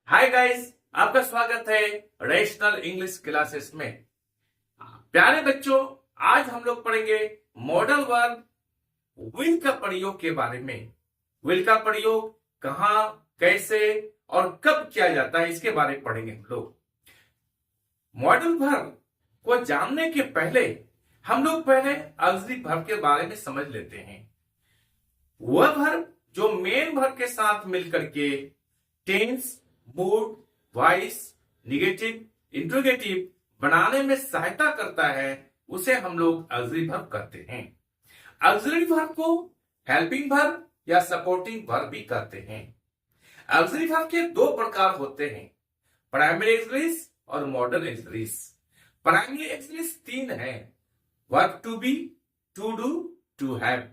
Hi guys, आपका स्वागत है रेशनल इंग्लिश क्लासेस में। प्यारे बच्चों, आज हम लोग पढ़ेंगे मॉडल वर्ब विल का प्रयोग के बारे में। विल का प्रयोग कहां, कैसे और कब किया जाता है, इसके बारे में पढ़ेंगे हम लोग। मॉडल वर्ब को जानने के पहले हम लोग पहले ऑक्सिलरी वर्ब के बारे में समझ लेते हैं। वह वर्ब जो मेन वर्ब के साथ मिलकर के tense, mood, voice, negative, interrogative बनाने में सहायता करता है, उसे हम लोग ऑक्सिलरी वर्ब कहते हैं। ऑक्सिलरी वर्ब को हेल्पिंग वर्ब या सपोर्टिंग वर्ब भी कहते हैं। ऑक्सिलरी वर्ब के दो प्रकार होते हैं, प्राइमरी ऑक्सिलरीज और मॉडल ऑक्सिलरीज। प्राइमरी ऑक्सिलरीज तीन है, verb to be, to do, to have.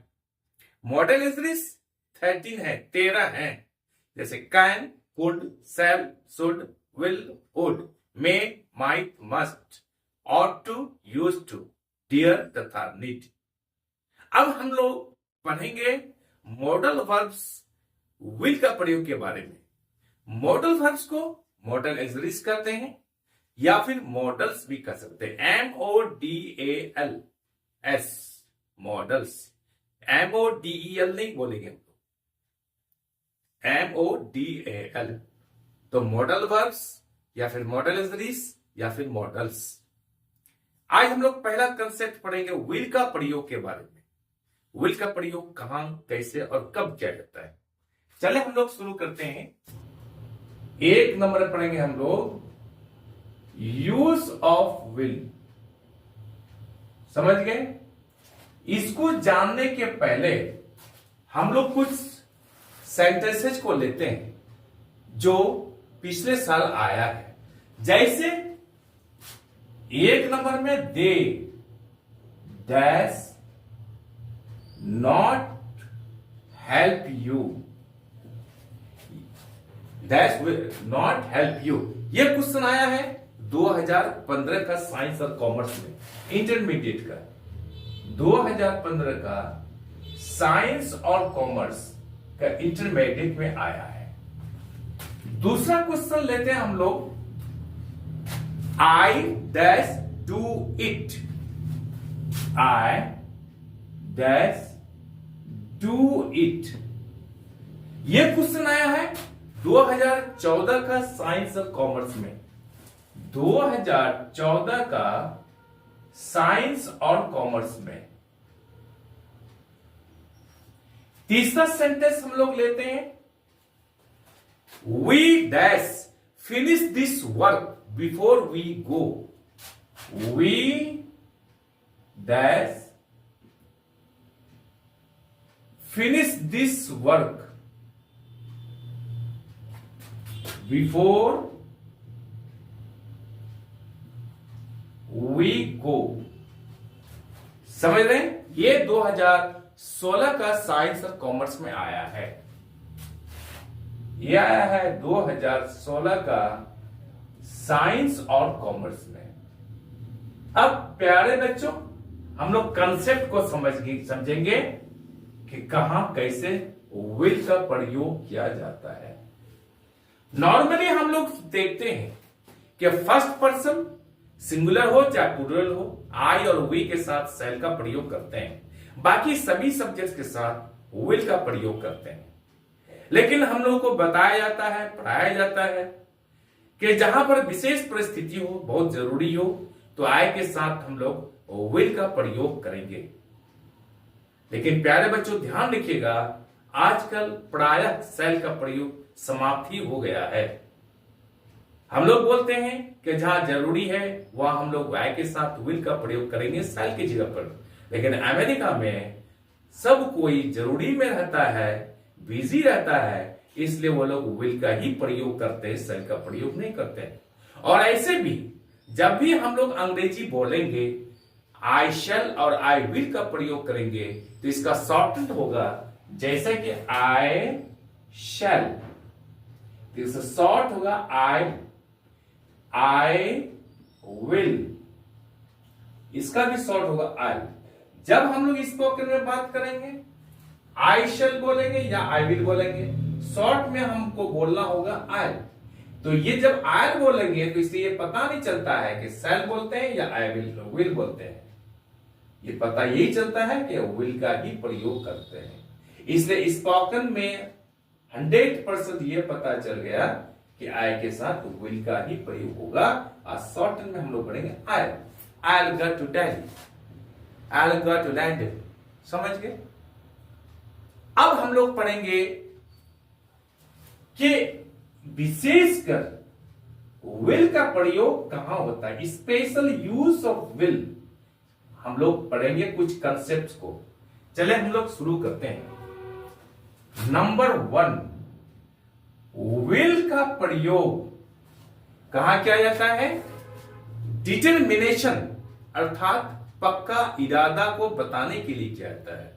Modal auxiliaries 13 है, जैसे can, could, shall, should, will, would, may, might, must, ought to, used to, dear तथा need। अब हम लोग पढ़ेंगे मॉडल वर्ब्स विल का प्रयोग के बारे में। मॉडल वर्ब्स को मॉडल ऑक्सिलरीज कहते हैं या फिर मॉडल्स भी कह सकते हैं। MODALS, models. MODEL नहीं बोलेंगे, MODAL। तो मॉडल वर्ब्स या फिर मॉडल ऑक्सिलरीज या फिर मॉडल्स। आज हम लोग पहला कंसेप्ट पढ़ेंगे विल का प्रयोग के बारे में। विल का प्रयोग कहां, कैसे और कब किया जाता है। चले हम लोग शुरू करते हैं। एक नंबर पढ़ेंगे हम लोग यूज ऑफ विल। समझ गए? इसको जानने के पहले हम लोग कुछ सेंटेंसेस को लेते हैं जो पिछले साल आया है। जैसे एक नंबर में they dash not help you, dash not help you. ये क्वेश्चन आया है 2015 का साइंस और कॉमर्स में, इंटरमीडिएट का। 2015 का साइंस और कॉमर्स का इंटरमीडिएट में आया है। दूसरा क्वेश्चन लेते हैं हम लोग, आई dash do it, I dash do it. यह क्वेश्चन आया है 2014 का साइंस और कॉमर्स में। 2014 का साइंस और कॉमर्स में। तीसरा सेंटेंस हम लोग लेते हैं, we dash finish this work before we go, we dash finish this work before we go. समझ रहे हैं? ये 2016 का साइंस और कॉमर्स में आया है। यह आया है 2016 का साइंस और कॉमर्स में। अब प्यारे बच्चों, हम लोग कंसेप्ट को समझेंगे कि कहां कैसे विल का प्रयोग किया जाता है। नॉर्मली हम लोग देखते हैं कि फर्स्ट पर्सन सिंगुलर हो चाहे प्लूरल हो, आई और वी के साथ सेल का प्रयोग करते हैं। बाकी सभी सब्जेक्ट्स के साथ विल का प्रयोग करते हैं। लेकिन हम लोगों को बताया जाता है, पढ़ाया जाता है कि जहां पर विशेष परिस्थिति हो, बहुत जरूरी हो, तो आई के साथ हम लोग विल का प्रयोग करेंगे। लेकिन प्यारे बच्चों ध्यान रखिएगा, आजकल प्रायः सेल का प्रयोग समाप्त ही हो गया है। हम लोग बोलते हैं कि जहां जरूरी है वहां हम लोग आई के साथ विल का प्रयोग करेंगे सेल की जगह पर। लेकिन अमेरिका में सब कोई जरूरी में रहता है, बिजी रहता है, इसलिए वो लोग विल का ही प्रयोग करते हैं, सेल का प्रयोग नहीं करते हैं। और ऐसे भी जब भी हम लोग अंग्रेजी बोलेंगे, आई शैल और आई विल का प्रयोग करेंगे, तो इसका शॉर्टेड होगा, जैसे कि आई शैल, तो इसका शॉर्ट होगा आई विल, इसका भी शॉर्ट होगा आई। जब हम लोग स्पोकन में बात करेंगे, आई शैल बोलेंगे या आई विल बोलेंगे, शॉर्ट में हमको बोलना होगा आई। तो ये जब आई बोलेंगे तो इससे ये पता नहीं चलता है कि शैल बोलते हैं या आई विल बोलते हैं। ये पता यही चलता है कि विल का ही प्रयोग करते हैं। इसलिए स्पोकन में 100% ये पता चल गया कि आई के साथ विल का ही प्रयोग होगा। और शॉर्ट में हम लोग पढ़ेंगे I will go to Delhi, I will go to London. समझ गए? अब हम लोग पढ़ेंगे कि विशेषकर विल का प्रयोग कहां होता है, स्पेशल यूज ऑफ विल। हम लोग पढ़ेंगे कुछ कंसेप्ट्स को। चले हम लोग शुरू करते हैं। नंबर 1, विल का प्रयोग कहां किया जाता है? डिटरमिनेशन अर्थात पक्का इरादा को बताने के लिए किया जाता है।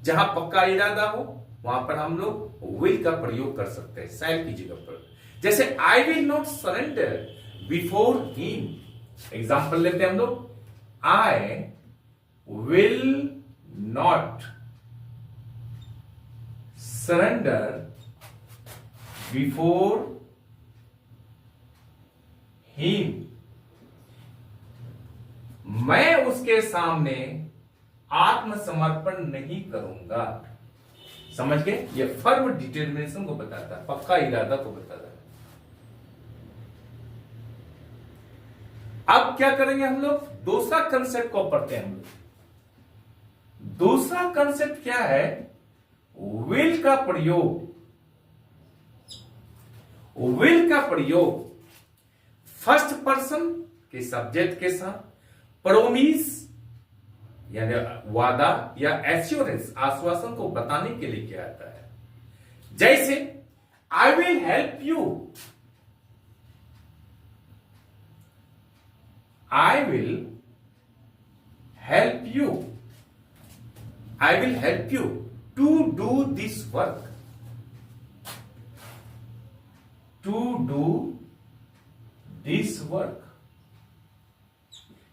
जहां पक्का इरादा हो वहां पर हम लोग विल का प्रयोग कर सकते हैं शैल की जगह पर। जैसे I will not surrender before him. Example लेते हैं हम लोग, I will not surrender before him. मैं उसके सामने आत्मसमर्पण नहीं करूंगा। समझ गए? ये फर्म डिटर्मिनेशन को बताता है, पक्का इरादा को बताता है। अब क्या करेंगे हम लोग? दूसरा कंसेप्ट को पढ़ते हैं हम लोग। दूसरा कंसेप्ट क्या है? विल का प्रयोग। विल का प्रयोग फर्स्ट पर्सन के सब्जेक्ट के साथ प्रोमिस यानी वादा या एश्योरेंस आश्वासन को बताने के लिए किया जाता है। जैसे I will help you, I will help you, I will help you to do this work, to do this work.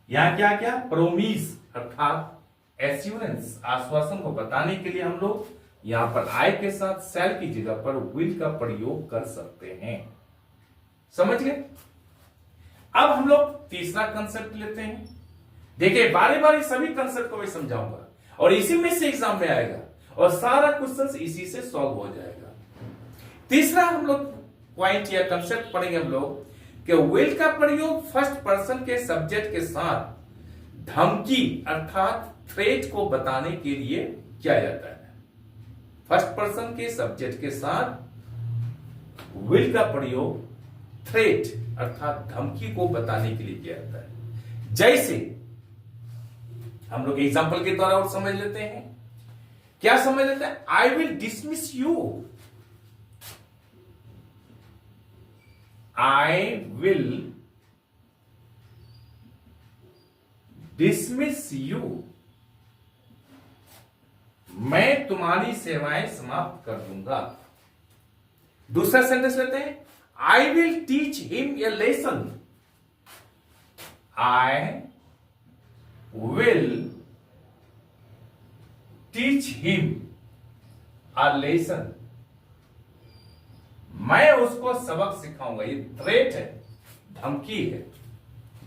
यहां क्या क्या? प्रोमिस अर्थात एश्योरेंस आश्वासन को बताने के लिए हम लोग यहां पर आई के साथ शैल की जगह पर विल का प्रयोग कर सकते हैं। समझ गए? अब हम लोग तीसरा कंसेप्ट लेते हैं। देखिए बारी बारी सभी कंसेप्ट को मैं समझाऊंगा और इसी में से एग्जाम में आएगा और सारा क्वेश्चन इसी से सॉल्व हो जाएगा। तीसरा हम लोग पॉइंट या कंसेप्ट पढ़ेंगे हम लोग कि विल का प्रयोग फर्स्ट पर्सन के सब्जेक्ट के साथ धमकी अर्थात थ्रेट को बताने के लिए किया जाता है। फर्स्ट पर्सन के सब्जेक्ट के साथ विल का प्रयोग थ्रेट अर्थात धमकी को बताने के लिए किया जाता है। जैसे हम लोग एग्जांपल के द्वारा और समझ लेते हैं। क्या समझ लेते हैं? I will dismiss you, I will dismiss you, मैं तुम्हारी सेवाएं समाप्त कर दूंगा। दूसरा सेंटेंस लेते हैं, I will teach him a lesson, I will teach him a lesson, मैं उसको सबक सिखाऊंगा। ये थ्रेट है, धमकी है।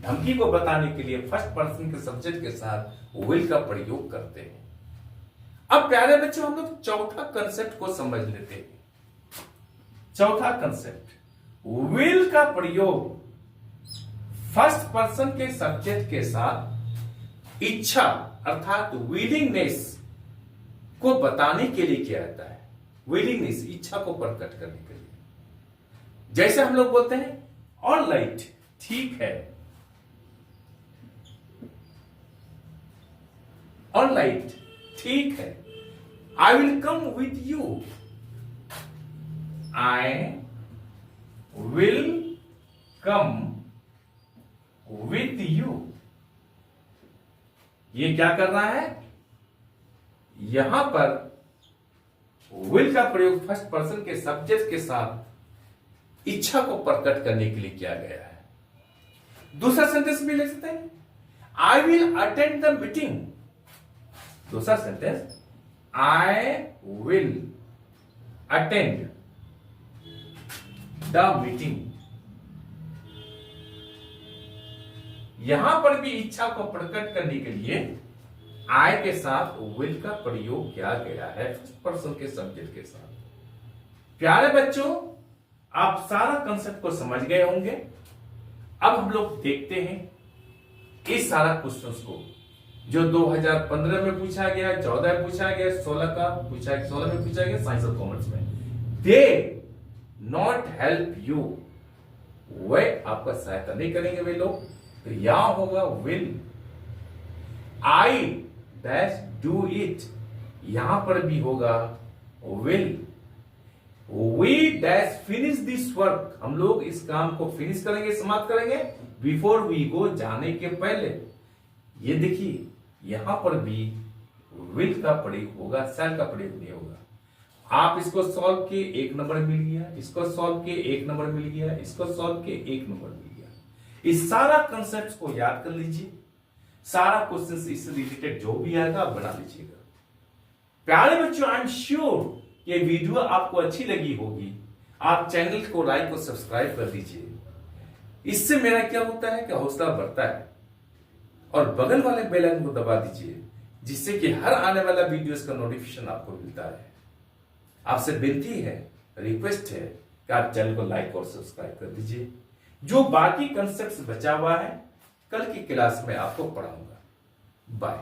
धमकी को बताने के लिए फर्स्ट पर्सन के सब्जेक्ट के साथ विल का प्रयोग करते हैं। अब प्यारे बच्चों हम लोग चौथा कंसेप्ट को समझ लेते हैं। चौथा कंसेप्ट, विल का प्रयोग फर्स्ट पर्सन के सब्जेक्ट के साथ इच्छा अर्थात विलिंगनेस को बताने के लिए किया जाता है। विलिंगनेस इच्छा को प्रकट करने के लिए। जैसे हम लोग बोलते हैं ऑल राइट, ठीक है, ऑल राइट, ठीक है, I will come with you, I will come with you. ये क्या कर रहा है? यहां पर विल का प्रयोग फर्स्ट पर्सन के सब्जेक्ट के साथ इच्छा को प्रकट करने के लिए किया गया है। दूसरा सेंटेंस भी लिख सकते हैं, I will attend the meeting. दूसरा sentence, I will attend the meeting. यहां पर भी इच्छा को प्रकट करने के लिए आई के साथ विल का प्रयोग किया गया है फर्स्ट पर्सन के सब्जेक्ट के साथ। प्यारे बच्चों, आप सारा कंसेप्ट को समझ गए होंगे। अब हम लोग देखते हैं इस सारा क्वेश्चंस को जो 2015 में पूछा गया, 14 में पूछा गया, 16 में पूछा गया साइंस ऑफ कॉमर्स में। दे नॉट हेल्प यू, वे आपका सहायता नहीं करेंगे वे लोग। तो यहां होगा will. I dash do it, यहां पर भी होगा will. We dash finish this work, हम लोग इस काम को फिनिश करेंगे, समाप्त करेंगे। बिफोर वी गो, जाने के पहले। ये देखिए यहां पर भी विल का प्रयोग होगा, शैल का प्रयोग नहीं होगा। आप इसको सॉल्व किए, 1 नंबर मिल गया, इसको सॉल्व किए 1 नंबर मिल गया, इसको सॉल्व किए 1 नंबर मिल गया। इस सारा कंसेप्ट को याद कर लीजिए, सारा क्वेश्चन इससे रिलेटेड जो भी आएगा आप बना लीजिएगा। प्यारे बच्चों, आई एम श्योर ये वीडियो आपको अच्छी लगी होगी। आप चैनल को लाइक और सब्सक्राइब कर दीजिए। इससे मेरा क्या होता है कि हौसला बढ़ता है। और बगल वाले बेल आइकन को दबा दीजिए जिससे कि हर आने वाला वीडियोस का नोटिफिकेशन आपको मिलता है। आपसे विनती है, रिक्वेस्ट है कि आप चैनल को लाइक और सब्सक्राइब कर दीजिए। जो बाकी कंसेप्ट बचा हुआ है कल की क्लास में आपको पढ़ाऊंगा। बाय।